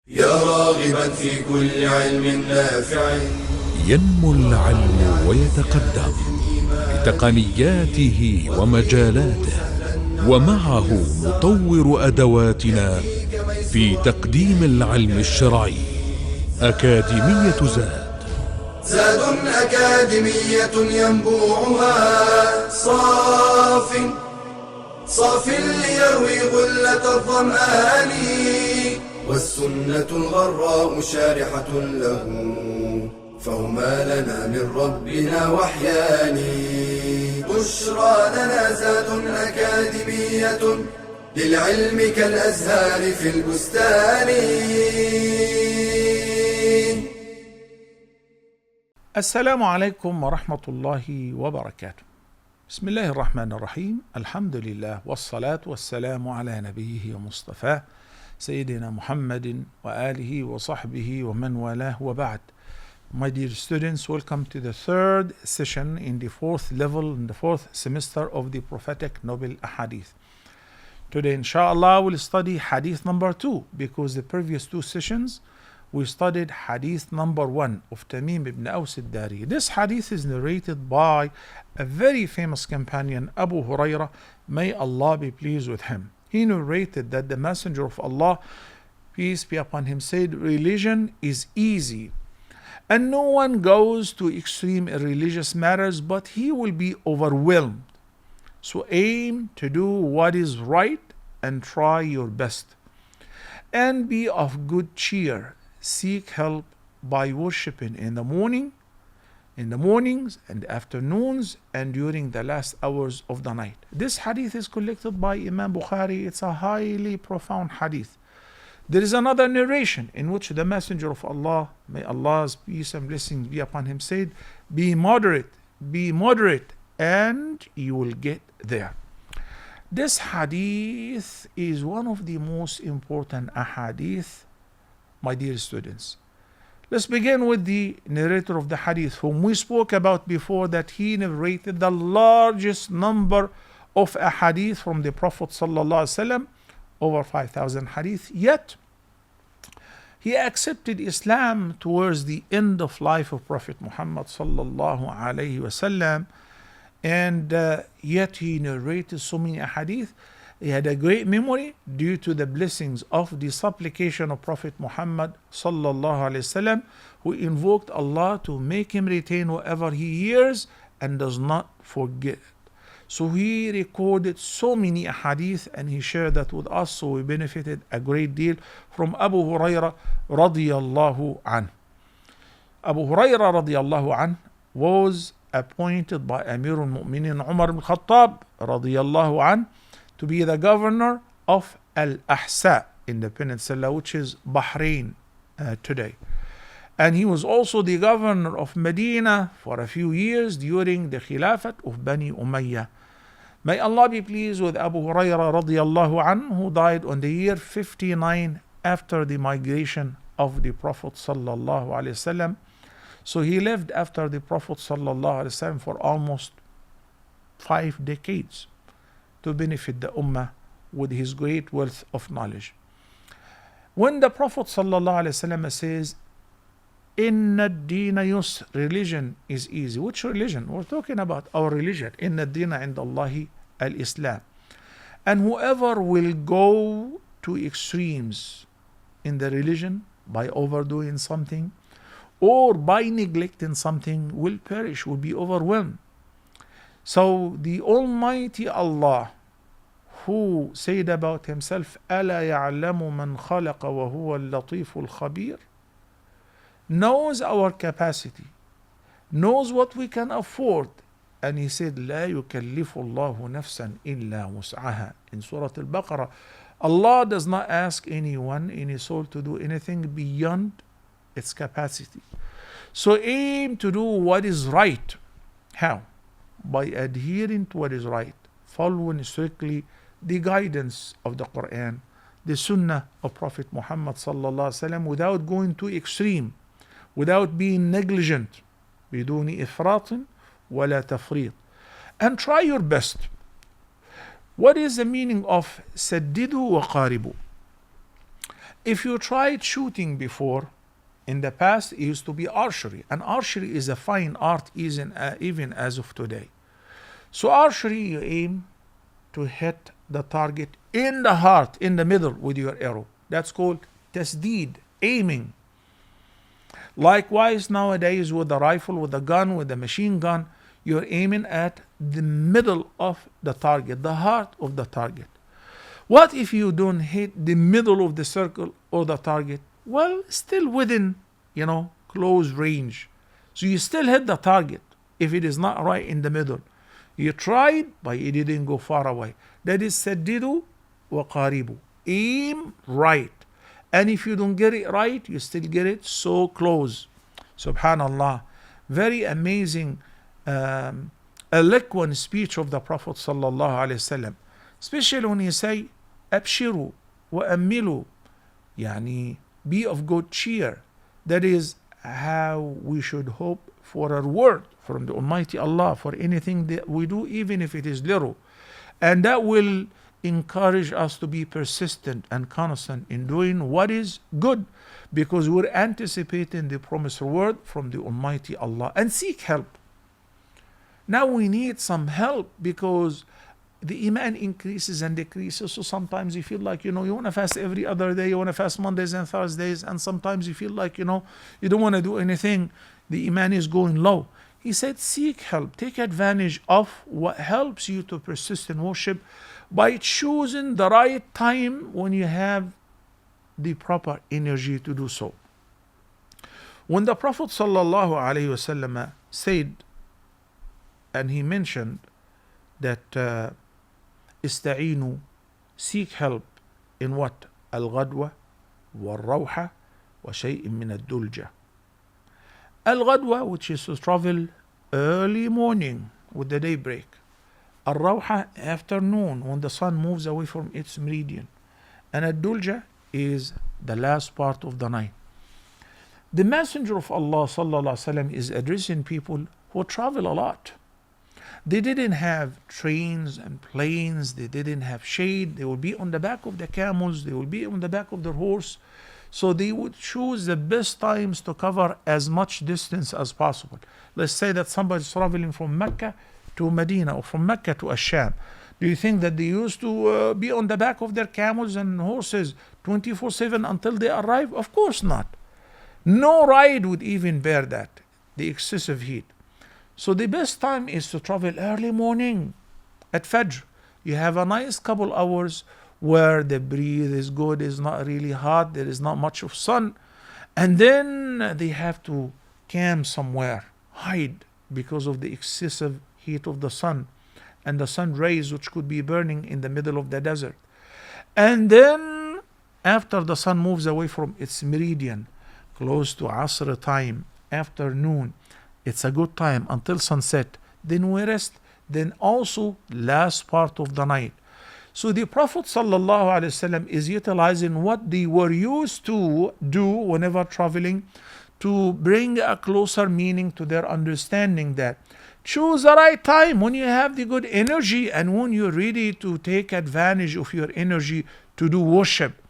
يا راغبا في كل علم نافع. ينمو العلم ويتقدم بتقنياته ومجالاته، ومعه نطور أدواتنا في تقديم العلم الشرعي. أكاديمية زاد أكاديمية ينبوعها صاف ليروي غلة الظمآن، والسنة الغراء شارحة له، فهما لنا من ربنا وحيان. بشرى لنا زاد أكاديمية للعلم كالأزهار في البستان. السلام عليكم ورحمة الله وبركاته. بسم الله الرحمن الرحيم. الحمد لله والصلاة والسلام على نبيه ومصطفاه سيدنا محمد وآله وصحبه ومن والاه وبعد. My dear students, welcome to the third session in the fourth level, in the fourth semester of the Prophetic Noble Hadith. Today, inshallah, we'll study Hadith number 2, because the previous two sessions we studied Hadith number 1 of Tamim ibn Aws al-Dari. This Hadith is narrated by a very famous companion, Abu Hurairah, may Allah be pleased with him. He narrated that the Messenger of Allah, peace be upon him, said, "Religion is easy, and no one goes to extreme in religious matters, but he will be overwhelmed. So aim to do what is right and try your best. And be of good cheer. Seek help by worshiping in the mornings and afternoons and during the last hours of the night." This hadith is collected by Imam Bukhari. It's a highly profound hadith. There is another narration in which the Messenger of Allah, may Allah's peace and blessings be upon him, said, be moderate, and you will get there." This hadith is one of the most important ahadith, my dear students. Let's begin with the narrator of the hadith, whom we spoke about before, that he narrated the largest number of ahadith from the Prophet ﷺ, over 5,000 hadith. Yet he accepted Islam towards the end of life of Prophet Muhammad sallallahu alaihi wasallam, and yet he narrated so many hadith. He had a great memory due to the blessings of the supplication of Prophet Muhammad sallallahu alaihi wasallam, who invoked Allah to make him retain whatever he hears and does not forget. So he recorded so many hadith and he shared that with us, so we benefited a great deal from Abu Hurairah radiyallahu anhu. Abu Hurairah radiyallahu anhu was appointed by Amir al-Mu'minin Umar ibn Khattab radiyallahu anhu to be the governor of Al-Ahsa in the peninsula, which is Bahrain today. And he was also the governor of Medina for a few years during the Khilafat of Bani Umayyah. May Allah be pleased with Abu Hurairah radiyallahu anhu, who died on the year 59 after the migration of the Prophet sallallahu alaihi wasallam. So he lived after the Prophet sallallahu alaihi wasallam for almost 5 decades to benefit the ummah with his great wealth of knowledge. When the Prophet sallallahu alaihi wasallam says, "Inna ad-deena yusr," religion is easy. Which religion? We're talking about our religion. Inna ad-deena inda Allahi al-Islam. And whoever will go to extremes in the religion by overdoing something or by neglecting something will perish, will be overwhelmed. So the Almighty Allah, who said about himself, "Ala ya'lamu man khalaqa wa huwa al-latiful khabir," knows our capacity, knows what we can afford. And he said, "La yukallifu Allahu nafsan illa wus'aha." In Surah Al-Baqarah, Allah does not ask anyone, any soul, to do anything beyond its capacity. So aim to do what is right. How? By adhering to what is right, following strictly the guidance of the Quran, the Sunnah of Prophet Muhammad sallallahu alaihi wasallam, without going too extreme, without being negligent, بدون إفراط ولا تفريط. And try your best. What is the meaning of سددوا وقاربوا? If you tried shooting before, in the past it used to be archery, and archery is a fine art even as of today. So archery, you aim to hit the target in the heart, in the middle with your arrow. That's called tasdeed, aiming. Likewise, nowadays with the rifle, with the gun, with the machine gun, you're aiming at the middle of the target, the heart of the target. What if you don't hit the middle of the circle or the target? Well, still within, close range. So you still hit the target if it is not right in the middle. You tried, but it didn't go far away. That is saddidu wa qaribu. Aim right. And if you don't get it right, you still get it so close. Subhanallah. Very amazing, eloquent speech of the Prophet sallallahu alaihi wasallam. Especially when he say, Abshiru wa ammilu. Yani, be of good cheer. That is how we should hope for a reward from the Almighty Allah for anything that we do, even if it is little. And that will encourage us to be persistent and constant in doing what is good, because we're anticipating the promised reward from the Almighty Allah. And seek help. Now we need some help because the iman increases and decreases. So sometimes you feel like, you want to fast every other day, you want to fast Mondays and Thursdays, and sometimes you feel like, you don't want to do anything. The iman is going low. He said, seek help. Take advantage of what helps you to persist in worship by choosing the right time when you have the proper energy to do so. When the Prophet sallallahu alaihi wasallam said, and he mentioned that استعينوا, seek help in what? الغدوة والروحة وشيء من الدلجة. Al-Ghadwa, which is to travel early morning with the daybreak. Al-Rawha, afternoon, when the sun moves away from its meridian. And Al-Dulja is the last part of the night. The Messenger of Allah sallallahu alaihi wasallam is addressing people who travel a lot. They didn't have trains and planes. They didn't have shade. They would be on the back of the camels. They would be on the back of their horse. So they would choose the best times to cover as much distance as possible. Let's say that somebody is traveling from Mecca to Medina or from Mecca to Asham. Do you think that they used to be on the back of their camels and horses 24/7 until they arrive? Of course not. No ride would even bear that, the excessive heat. So the best time is to travel early morning at Fajr. You have a nice couple hours where the breeze is good, is not really hot, there is not much of sun. And then they have to camp somewhere, hide because of the excessive heat of the sun and the sun rays which could be burning in the middle of the desert. And then after the sun moves away from its meridian, close to Asr time, afternoon, it's a good time until sunset. Then we rest. Then also last part of the night. So the Prophet ﷺ is utilizing what they were used to do whenever traveling to bring a closer meaning to their understanding that choose the right time when you have the good energy and when you're ready to take advantage of your energy to do worship.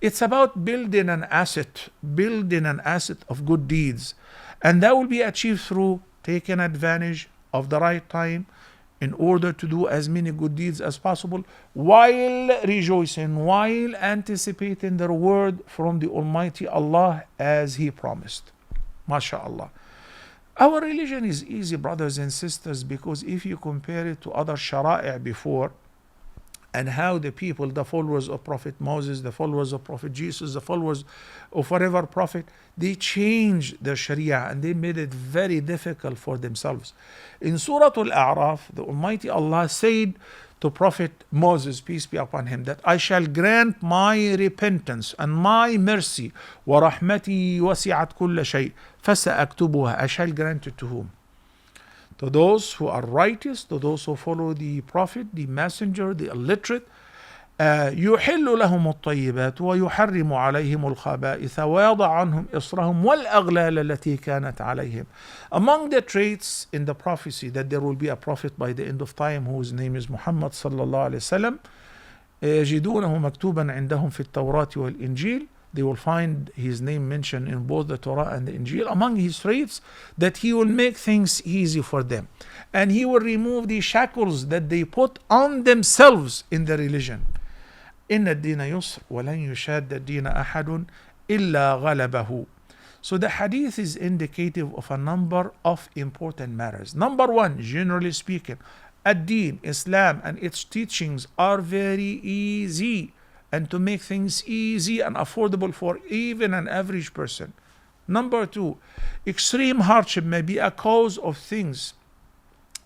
It's about building an asset of good deeds. And that will be achieved through taking advantage of the right time in order to do as many good deeds as possible while rejoicing, while anticipating the reward from the Almighty Allah as He promised. MashaAllah. Our religion is easy, brothers and sisters, because if you compare it to other shara'i before, and how the people, the followers of Prophet Moses, the followers of Prophet Jesus, the followers of whatever prophet, they changed their Sharia and they made it very difficult for themselves. In Surah Al-A'raf, the Almighty Allah said to Prophet Moses, peace be upon him, that I shall grant my repentance and my mercy, وَرَحْمَتِي وَسِعَتْ كُلَّ شَيْءٍ فَسَأَكْتُبُهَا. I shall grant it to whom? To those who are righteous, to those who follow the Prophet, the Messenger, the illiterate. يحل لهم الطيبات ويحرم عليهم الخبائث ويضع عنهم إصرهم والأغلال التي كانت عليهم. Among the traits in the prophecy that there will be a prophet by the end of time whose name is Muhammad صلى الله عليه وسلم يجدونه مكتوبا عندهم في التوراة والإنجيل, they will find his name mentioned in both the Torah and the Injil. Among his traits, that he will make things easy for them. And he will remove the shackles that they put on themselves in the religion. إن الدين يسر ولن يشاد الدين أحد إلا غلبه. So the hadith is indicative of a number of important matters. Number one, generally speaking, ad-din, Islam and its teachings are very easy, and to make things easy and affordable for even an average person. Number two, extreme hardship may be a cause of things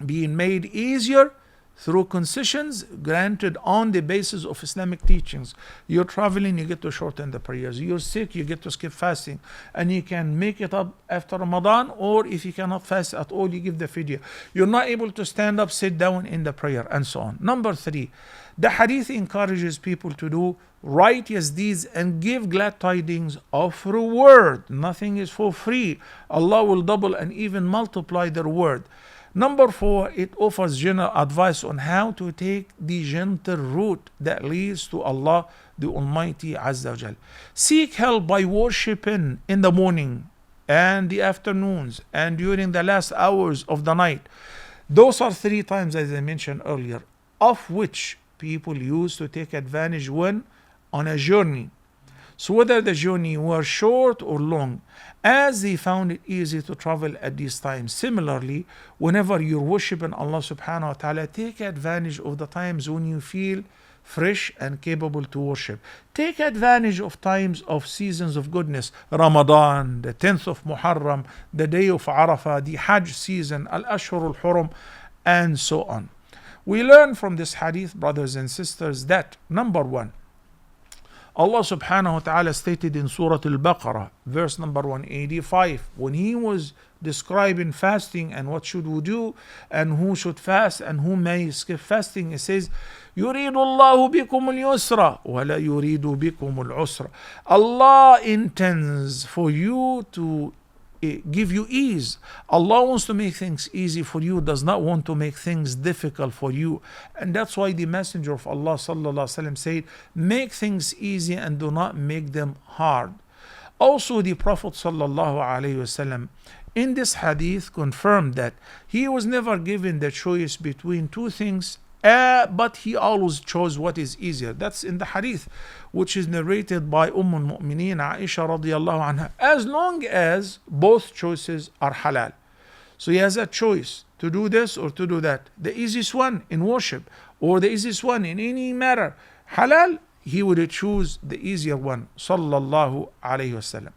being made easier through concessions granted on the basis of Islamic teachings. You're traveling, you get to shorten the prayers. You're sick, you get to skip fasting. And you can make it up after Ramadan, or if you cannot fast at all, you give the fidya. You're not able to stand up, sit down in the prayer, and so on. Number three, the hadith encourages people to do righteous deeds and give glad tidings of reward. Nothing is for free. Allah will double and even multiply the reward. Number four, it offers general advice on how to take the gentle route that leads to Allah, the Almighty Azza wa Jal. Seek help by worshiping in the morning and the afternoons and during the last hours of the night. Those are 3 times, as I mentioned earlier, of which people used to take advantage when on a journey. So whether the journey were short or long, as they found it easy to travel at these times. Similarly, whenever you're worshiping Allah subhanahu wa ta'ala, take advantage of the times when you feel fresh and capable to worship. Take advantage of times of seasons of goodness. Ramadan, the 10th of Muharram, the day of Arafah, the Hajj season, Al-Ashhur al-Hurum, and so on. We learn from this hadith, brothers and sisters, that number one, Allah subhanahu wa ta'ala stated in Surah Al-Baqarah, verse number 185, when He was describing fasting and what should we do and who should fast and who may skip fasting, He says, يُرِيدُ اللَّهُ بِكُمُ الْيُسْرَ وَلَا يُرِيدُ بِكُمُ الْعُسْرَ. Allah intends for you to give you ease. Allah wants to make things easy for you, does not want to make things difficult for you. And that's why the Messenger of Allah sallallahu alaihi wasallam said, make things easy and do not make them hard. Also, the Prophet sallallahu alaihi wasallam in this hadith confirmed that he was never given the choice between 2 things, but he always chose what is easier. That's in the hadith, which is narrated by al-Mu'mineen Aisha radiyallahu anha, as long as both choices are halal. So he has a choice to do this or to do that. The easiest one in worship, or the easiest one in any matter, halal, he would choose the easier one, sallallahu alayhi wasallam.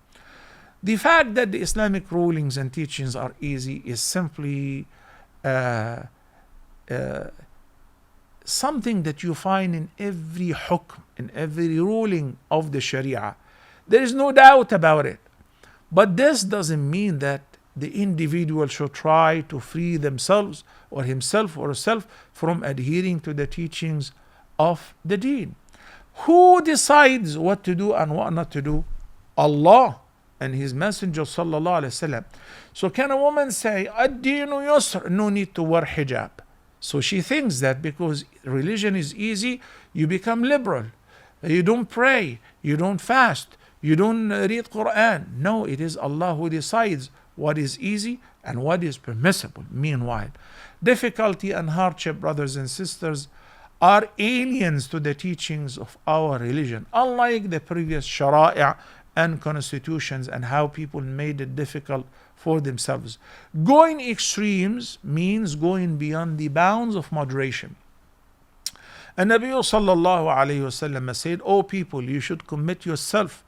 The fact that the Islamic rulings and teachings are easy is simply something that you find in every hukm, in every ruling of the Sharia. There is no doubt about it. But this doesn't mean that the individual should try to free themselves or himself or herself from adhering to the teachings of the deen. Who decides what to do and what not to do? Allah and His Messenger sallallahu alaihi wasallam. So can a woman say, ad-deenu yusr, no need to wear hijab? So she thinks that because religion is easy, you become liberal. You don't pray, you don't fast, you don't read Quran. No, it is Allah who decides what is easy and what is permissible. Meanwhile, difficulty and hardship, brothers and sisters, are aliens to the teachings of our religion, unlike the previous shara'i' and constitutions and how people made it difficult for themselves. Going extremes means going beyond the bounds of moderation. And Nabi sallallahu alayhi wasallam said, O people, you should commit yourself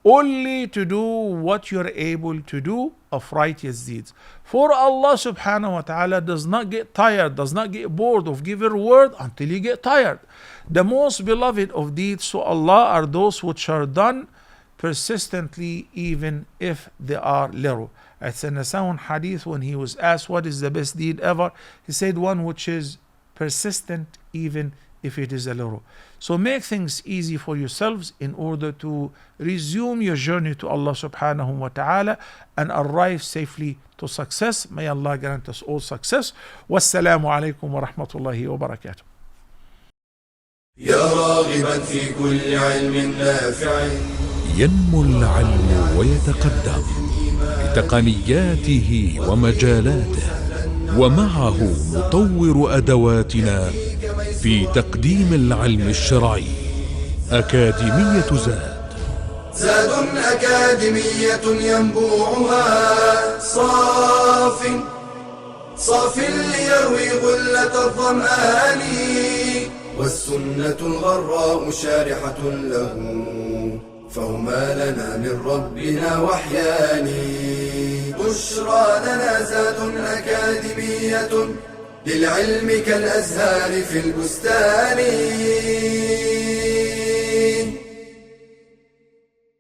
only to do what you're able to do of righteous deeds. For Allah subhanahu wa ta'ala does not get tired, does not get bored of giving word until you get tired. The most beloved of deeds to Allah are those which are done persistently, even if they are little. It's in a sound hadith when he was asked what is the best deed ever, he said one which is persistent even if it is a little. So make things easy for yourselves in order to resume your journey to Allah subhanahu wa ta'ala and arrive safely to success. May Allah grant us all success. Wassalamu alaikum wa rahmatullahi wa barakatuh. يا راغبا في كل علم نافع ينمو العلم ويتقدم بتقنياته ومجالاته، ومعه نطور أدواتنا في تقديم العلم الشرعي. أكاديمية زاد أكاديمية ينبوعها صاف ليروي غلة الظمآن، والسنة الغراء شارحة له، فهما لنا من ربنا وحيان. بشرى لنا زاد أكاديمية للعلم كالأزهار في البستان.